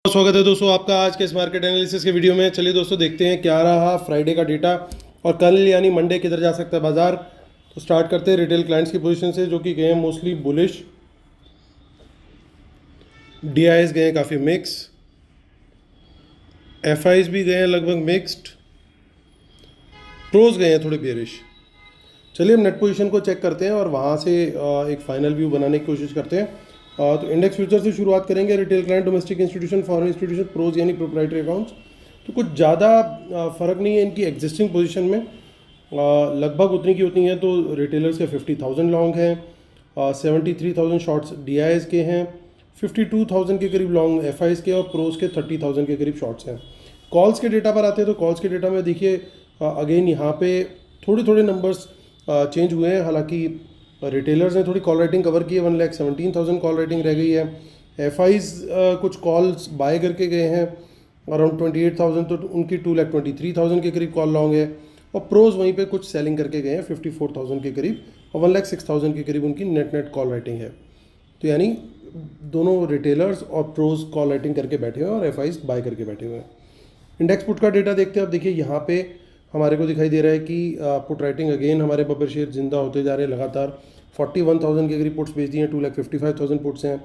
स्वागत है दोस्तों आपका आज के इस मार्केट एनालिसिस के वीडियो में। चलिए दोस्तों देखते हैं क्या रहा फ्राइडे का डेटा और कल यानी मंडे किधर जा सकता है बाजार। तो स्टार्ट करते हैं रिटेल क्लाइंट्स की पोजीशन से जो कि गए हैं मोस्टली बुलिश। डीआईएस गए हैं काफ़ी मिक्स, एफआईज भी गए हैं लगभग मिक्स्ड, प्रोज गए हैं थोड़े बेरिश। चलिए हम नेट पोजीशन को चेक करते हैं और वहाँ से एक फाइनल व्यू बनाने की कोशिश करते हैं। तो इंडेक्स फ्यूचर से शुरुआत करेंगे। Retail client, domestic institution, foreign institution, pros यानी प्रोप्राइटरी अकाउंट्स। तो कुछ ज़्यादा फ़र्क नहीं है इनकी एग्जिस्टिंग पोजीशन में, लगभग उतनी की उतनी है। तो रिटेलर्स के 50,000 लॉन्ग हैं, 73,000 शॉर्ट्स डीआईएस के हैं, 52,000 के करीब लॉन्ग एफआईज के और प्रोज के 30,000 के करीब शॉर्ट्स हैं। कॉल्स के डेटा पर आते हैं तो कॉल्स के डेटा में देखिए अगेन यहाँ पे थोड़े थोड़े नंबर्स चेंज हुए हैं। हालांकि रिटेलर्स ने थोड़ी कॉल राइटिंग कवर की है, 1,17,000 कॉल राइटिंग रह गई है। एफआईज कुछ कॉल्स बाय करके गए हैं अराउंड 28,000, तो उनकी 2,23,000 के करीब कॉल लॉन्ग है। और प्रोज वहीं पे कुछ सेलिंग करके गए हैं 54,000 के करीब और 1,06,000 के करीब उनकी नेट कॉल राइटिंग है। तो यानी दोनों रिटेलर्स और प्रोज कॉल राइटिंग करके बैठे हुए हैं और एफआईज बाय करके बैठे हुए हैं। इंडेक्स पुट का डेटा देखते हैं। अब देखिए यहाँ पे हमारे को दिखाई दे रहा है कि पुट राइटिंग अगेन हमारे बब्बर शेयर जिंदा होते जा रहे हैं लगातार। 41,000 के करीब पुट्स बेच दी हैं, 2,55,000 पुट्स हैं।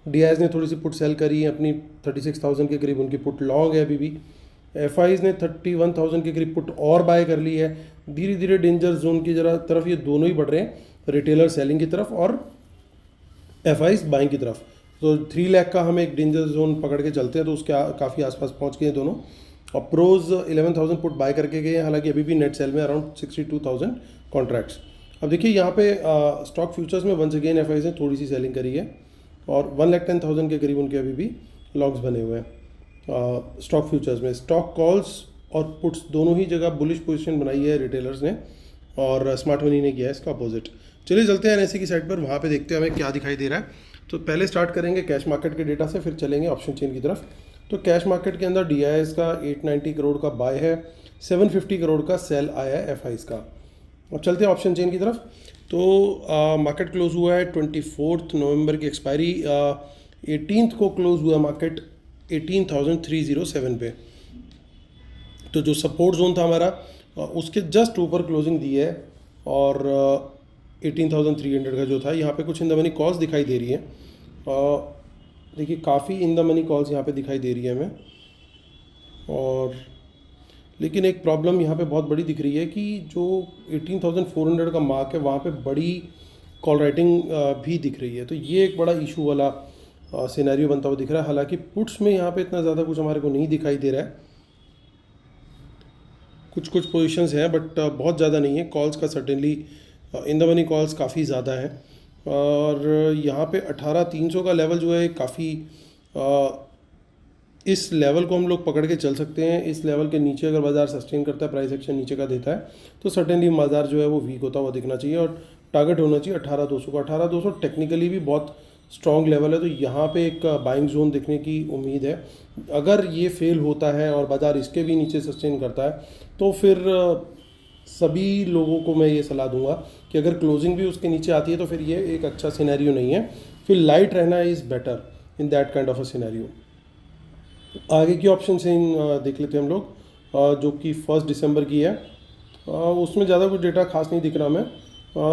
डीआईएस ने थोड़ी सी पुट सेल करी है अपनी, 36,000 के करीब उनकी पुट लॉन्ग है अभी भी। एफआईज ने 31,000 के करीब पुट और बाय कर ली है। धीरे धीरे डेंजर जोन की तरफ ये दोनों ही बढ़ रहे हैं, रिटेलर सेलिंग की तरफ और एफआईज बाइंग की तरफ। तो 3 लाख का हम एक डेंजर जोन पकड़ के चलते हैं तो उसके काफ़ी आसपास पहुंच गए हैं दोनों। और प्रोज 11,000 पुट बाय करके गए हैं, हालांकि अभी भी नेट सेल में अराउंड 62,000 कॉन्ट्रैक्ट्स। अब देखिए यहाँ पे स्टॉक फ्यूचर्स में वंस अगेन एफआईज ने थोड़ी सी सेलिंग करी है और 1,10,000 के करीब उनके अभी भी लॉन्ग्स बने हुए हैं स्टॉक फ्यूचर्स में। स्टॉक कॉल्स और पुट्स दोनों ही जगह बुलिश पोजीशन बनाई है रिटेलर्स ने और स्मार्ट मनी ने किया है इसका अपोजिट। चलिए चलते हैं एनएससी की साइड पर, वहाँ पे देखते हैं हमें क्या दिखाई दे रहा है। तो पहले स्टार्ट करेंगे कैश मार्केट के डेटा से, फिर चलेंगे ऑप्शन चेन की तरफ। तो कैश मार्केट के अंदर डीआईएस का 890 करोड़ का बाय है, 750 करोड़ का सेल आया है एफआईज का। अब चलते हैं ऑप्शन चेन की तरफ। तो मार्केट क्लोज हुआ है 24 नवंबर की एक्सपायरी, 18 को क्लोज हुआ मार्केट 18,307 पे। तो जो सपोर्ट जोन था हमारा उसके जस्ट ऊपर क्लोजिंग दी है और 18,300 का जो था। यहाँ पे कुछ इन द मनी कॉल्स दिखाई दे रही है, देखिए काफ़ी इन द मनी कॉल्स यहाँ पे दिखाई दे रही है हमें। और लेकिन एक प्रॉब्लम यहाँ पे बहुत बड़ी दिख रही है कि जो 18,400 का मार्क है वहाँ पे बड़ी कॉल राइटिंग भी दिख रही है। तो ये एक बड़ा इशू वाला सिनेरियो बनता हुआ दिख रहा है। हालांकि पुट्स में यहाँ पे इतना ज़्यादा कुछ हमारे को नहीं दिखाई दे रहा है, कुछ कुछ पोजीशंस हैं बट बहुत ज़्यादा नहीं है। कॉल्स का certainly in the money calls काफ़ी ज़्यादा है और यहाँ पे 18,300 का लेवल जो है काफ़ी, इस लेवल को हम लोग पकड़ के चल सकते हैं। इस लेवल के नीचे अगर बाजार सस्टेन करता है, प्राइस एक्शन नीचे का देता है तो सर्टेनली बाजार जो है वो वीक होता हुआ दिखना चाहिए और टारगेट होना चाहिए 18,200 का। 18,200 टेक्निकली भी बहुत स्ट्रॉन्ग लेवल है, तो यहाँ पे एक बाइंग जोन दिखने की उम्मीद है। अगर ये फेल होता है और बाजार इसके भी नीचे सस्टेन करता है तो फिर सभी लोगों को मैं ये सलाह दूंगा कि अगर क्लोजिंग भी उसके नीचे आती है तो फिर ये एक अच्छा सिनेरियो नहीं है। फिर लाइट रहना is better in that kind of a scenario. आगे की ऑप्शन से देख लेते हैं हम लोग, जो कि 1 दिसंबर की है। उसमें ज़्यादा कुछ डेटा खास नहीं दिख रहा हमें,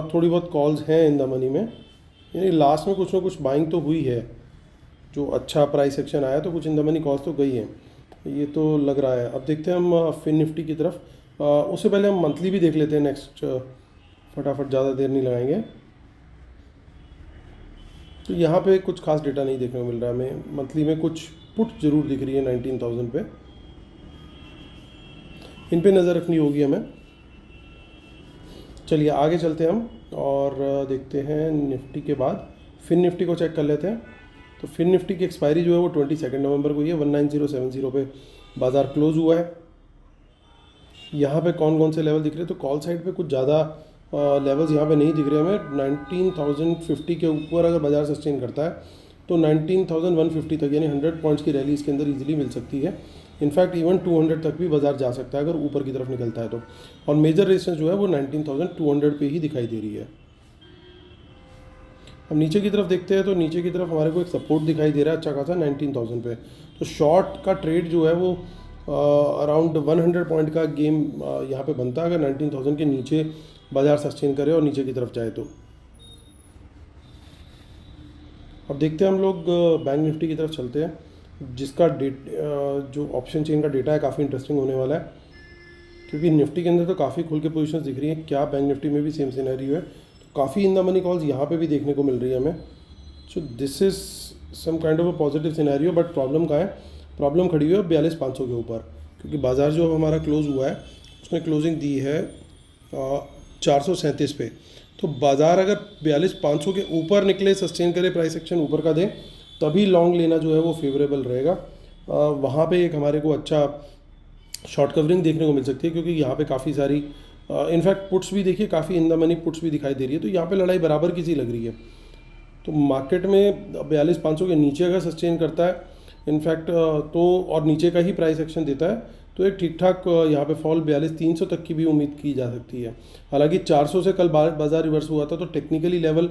थोड़ी बहुत कॉल्स हैं इन द मनी में, यानी लास्ट में कुछ ना कुछ बाइंग तो हुई है। जो अच्छा प्राइस एक्शन आया तो कुछ इन द मनी कॉल्स तो गई हैं, ये तो लग रहा है। अब देखते हैं हम फिन निफ्टी की तरफ। उससे पहले हम मंथली भी देख लेते हैं नेक्स्ट, फटाफट, ज़्यादा देर नहीं लगाएंगे। तो यहाँ पे कुछ खास डेटा नहीं देखने को मिल रहा है हमें। मंथली में कुछ पुट जरूर दिख रही है 19,000 पे, इन पे नज़र रखनी होगी हमें। चलिए आगे चलते हैं हम और देखते हैं निफ्टी के बाद फिन निफ्टी को चेक कर लेते हैं। तो फिन निफ्टी की एक्सपायरी जो है वो 22 नवंबर को ही है, 19070 पे बाजार क्लोज हुआ है। यहाँ पे कौन कौन से लेवल दिख रहे हैं, तो कॉल साइड पे कुछ ज़्यादा लेवल्स यहाँ पे नहीं दिख रहे हमें। 19,050 के ऊपर अगर बाजार सस्टेन करता है तो 19,150 तक, यानी 100 पॉइंट्स की रैली इसके अंदर इजीली मिल सकती है। इनफैक्ट इवन 200 तक भी बाजार जा सकता है अगर ऊपर की तरफ निकलता है तो। और मेजर रेजिस्टेंस जो है वो 19,200 पे ही दिखाई दे रही है। अब नीचे की तरफ देखते हैं तो नीचे की तरफ हमारे को एक सपोर्ट दिखाई दे रहा है अच्छा खासा 19,000 पे। तो शॉर्ट का ट्रेड जो है वो अराउंड 100 पॉइंट का गेम यहाँ पे बनता है अगर 19,000 के नीचे बाजार सस्टेन करे और नीचे की तरफ जाए तो। अब देखते हैं हम लोग बैंक निफ्टी की तरफ चलते हैं, जिसका जो ऑप्शन चेन का डेटा है काफ़ी इंटरेस्टिंग होने वाला है, क्योंकि निफ्टी के अंदर तो काफ़ी खुल के पोजीशंस दिख रही हैं। क्या बैंक निफ्टी में भी सेम सिनेरियो है? तो काफ़ी इन द मनी कॉल्स यहाँ पे भी देखने को मिल रही है हमें। So this is some kind of a positive scenario, but problem कहाँ है? प्रॉब्लम खड़ी हुई है 42,500 के ऊपर, क्योंकि बाजार जो हमारा क्लोज हुआ है उसने क्लोजिंग दी है 437 पे। तो बाजार अगर 42,500 के ऊपर निकले, सस्टेन करे, प्राइस एक्शन ऊपर का दे, तभी लॉन्ग लेना जो है वो फेवरेबल रहेगा। वहाँ पे एक हमारे को अच्छा शॉर्ट कवरिंग देखने को मिल सकती है, क्योंकि यहाँ पे काफ़ी सारी इनफैक्ट पुट्स भी देखिए, काफ़ी इन द मनी पुट्स भी दिखाई दे रही है। तो यहाँ पे लड़ाई बराबर की सी लग रही है। तो मार्केट में 42,500 के नीचे अगर सस्टेन करता है इनफैक्ट तो, और नीचे का ही प्राइस एक्शन देता है, तो एक ठीक ठाक यहाँ पे फॉल 42,300 तक की भी उम्मीद की जा सकती है। हालांकि 400 से कल बाजार रिवर्स हुआ था, तो टेक्निकली लेवल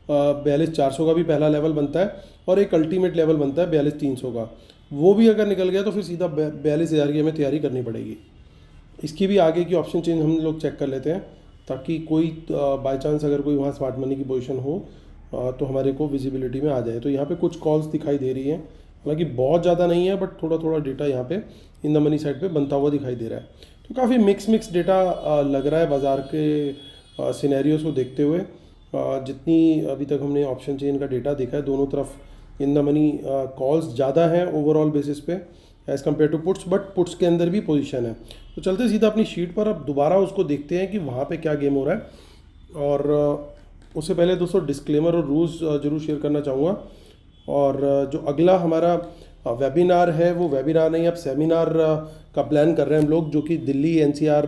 42,400 का भी पहला लेवल बनता है और एक अल्टीमेट लेवल बनता है 42,300 का। वो भी अगर निकल गया तो फिर सीधा 42,000 की हमें तैयारी करनी पड़ेगी। इसकी भी आगे की ऑप्शन चेंज हम लोग चेक कर लेते हैं, ताकि कोई बाय चांस अगर कोई वहाँ स्मार्ट मनी की पोजीशन हो तो हमारे को विजिबिलिटी में आ जाए। तो यहाँ पे कुछ कॉल्स दिखाई दे रही हैं, हालांकि बहुत ज़्यादा नहीं है, बट थोड़ा थोड़ा डेटा यहाँ पे इन द मनी साइड पे बनता हुआ दिखाई दे रहा है। तो काफ़ी मिक्स डेटा लग रहा है बाज़ार के सिनेरियोस को देखते हुए। जितनी अभी तक हमने ऑप्शन चेन का डेटा देखा है, दोनों तरफ इन द मनी कॉल्स ज़्यादा हैं ओवरऑल बेसिस पे as compare to puts, but puts के अंदर भी पोजीशन है। तो चलते सीधा अपनी शीट पर अब दोबारा उसको देखते हैं कि वहाँ पे क्या गेम हो रहा है। और उससे पहले दोस्तों डिस्क्लेमर और रूल्स ज़रूर शेयर करना चाहूँगा। और जो अगला हमारा वेबिनार है, वो वेबिनार नहीं, अब सेमिनार का प्लान कर रहे हैं हम लोग, जो कि दिल्ली एनसीआर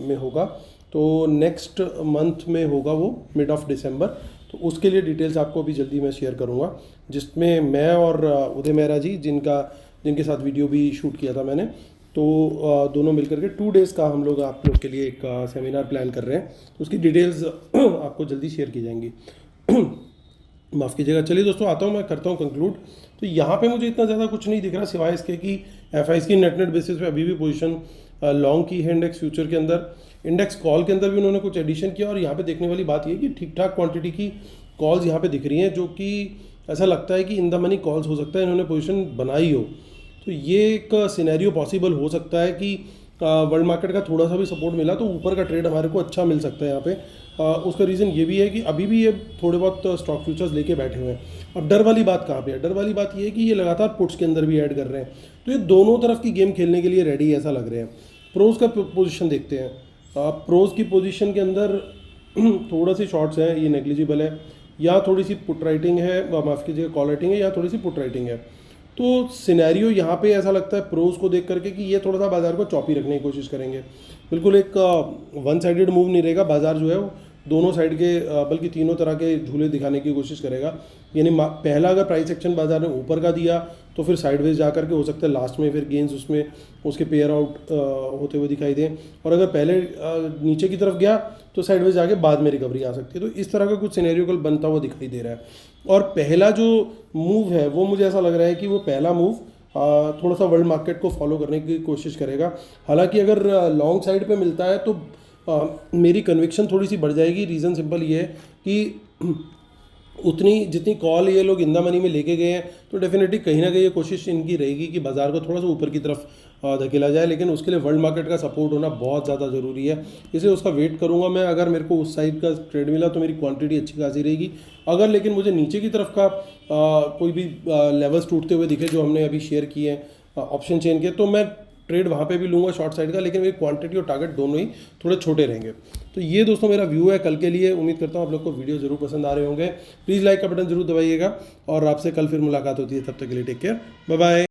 में होगा। तो नेक्स्ट मंथ में होगा वो, मिड ऑफ दिसंबर। तो उसके लिए डिटेल्स आपको अभी जल्दी मैं शेयर करूँगा, जिसमें मैं और उदय मेहरा जी, जिनके साथ वीडियो भी शूट किया था मैंने, तो दोनों मिलकर के 2 डेज़ का हम लोग आप लोग के लिए एक सेमिनार प्लान कर रहे हैं। तो उसकी डिटेल्स आपको जल्दी शेयर की जाएंगी। माफ़ कीजिएगा। चलिए दोस्तों, आता हूँ, मैं करता हूँ कंक्लूड। तो यहाँ पे मुझे इतना ज़्यादा कुछ नहीं दिख रहा, सिवाय इसके कि एफआईएस की नेट बेसिस पे अभी भी पोजीशन लॉन्ग की है इंडेक्स फ्यूचर के अंदर। इंडेक्स कॉल के अंदर भी उन्होंने कुछ एडिशन किया, और यहाँ पे देखने वाली बात ये कि ठीक ठाक क्वांटिटी की कॉल्स यहाँ पे दिख रही हैं, जो कि ऐसा लगता है कि इन द मनी कॉल्स हो सकता है इन्होंने पोजीशन बनाई हो। तो ये एक सिनेरियो पॉसिबल हो सकता है कि वर्ल्ड मार्केट का थोड़ा सा भी सपोर्ट मिला तो ऊपर का ट्रेड हमारे को अच्छा मिल सकता है यहाँ पे। उसका रीज़न ये भी है कि अभी भी ये थोड़े बहुत स्टॉक फ्यूचर्स लेके बैठे हुए हैं। अब डर वाली बात कहाँ पे है? डर वाली बात ये है कि ये लगातार पुट्स के अंदर भी ऐड कर रहे हैं, तो ये दोनों तरफ की गेम खेलने के लिए रेडी ऐसा लग रहे हैं। प्रोज का पोजीशन देखते हैं। प्रोज की पोजीशन के अंदर थोड़ा सी शॉर्ट्स है, ये नेग्लिजिबल है, या थोड़ी सी पुट राइटिंग है, माफ़ कीजिएगा कॉल राइटिंग है, या थोड़ी सी पुट राइटिंग है। तो सिनेरियो यहाँ पे ऐसा लगता है प्रोज को देख करके कि ये थोड़ा सा बाजार को चॉपी रखने की कोशिश करेंगे। बिल्कुल एक वन साइडेड मूव नहीं रहेगा, बाजार जो है वो दोनों साइड के बल्कि तीनों तरह के झूले दिखाने की कोशिश करेगा। यानी पहला अगर प्राइस एक्शन बाजार ने ऊपर का दिया तो फिर साइडवेज जा करके हो सकता है लास्ट में फिर गेंस उसमें उसके पेयर आउट होते हुए दिखाई दें, और अगर पहले नीचे की तरफ गया तो साइडवेज जाके बाद में रिकवरी आ सकती है। तो इस तरह का कुछ सिनेरियो कल बनता हुआ दिखाई दे रहा है। और पहला जो मूव है वो मुझे ऐसा लग रहा है कि वो पहला मूव थोड़ा सा वर्ल्ड मार्केट को फॉलो करने की कोशिश करेगा। हालांकि अगर लॉन्ग साइड पे मिलता है तो मेरी कन्विक्शन थोड़ी सी बढ़ जाएगी। रीज़न सिंपल ये है कि उतनी जितनी कॉल ये लोग इंदा मनी में लेके गए हैं, तो डेफिनेटली कहीं ना कहीं ये कोशिश इनकी रहेगी कि बाजार को थोड़ा सा ऊपर की तरफ धकेला जाए, लेकिन उसके लिए वर्ल्ड मार्केट का सपोर्ट होना बहुत ज़्यादा ज़रूरी है। इसलिए उसका वेट करूंगा मैं। अगर मेरे को उस साइड का ट्रेड मिला तो मेरी क्वांटिटी अच्छी खासी रहेगी। अगर लेकिन मुझे नीचे की तरफ का कोई भी लेवल्स टूटते हुए दिखे जो हमने अभी शेयर किए हैं ऑप्शन चेन के, तो मैं ट्रेड वहाँ पे भी लूँगा शॉर्ट साइड का, लेकिन मेरी क्वांटिटी और टारगेट दोनों ही थोड़े छोटे रहेंगे। तो ये दोस्तों मेरा व्यू है कल के लिए। उम्मीद करता हूँ आप लोग को वीडियो जरूर पसंद आ रहे होंगे। प्लीज़ लाइक का बटन जरूर दबाइएगा, और आपसे कल फिर मुलाकात होती है। तब तक के लिए टेक केयर, बाय बाय।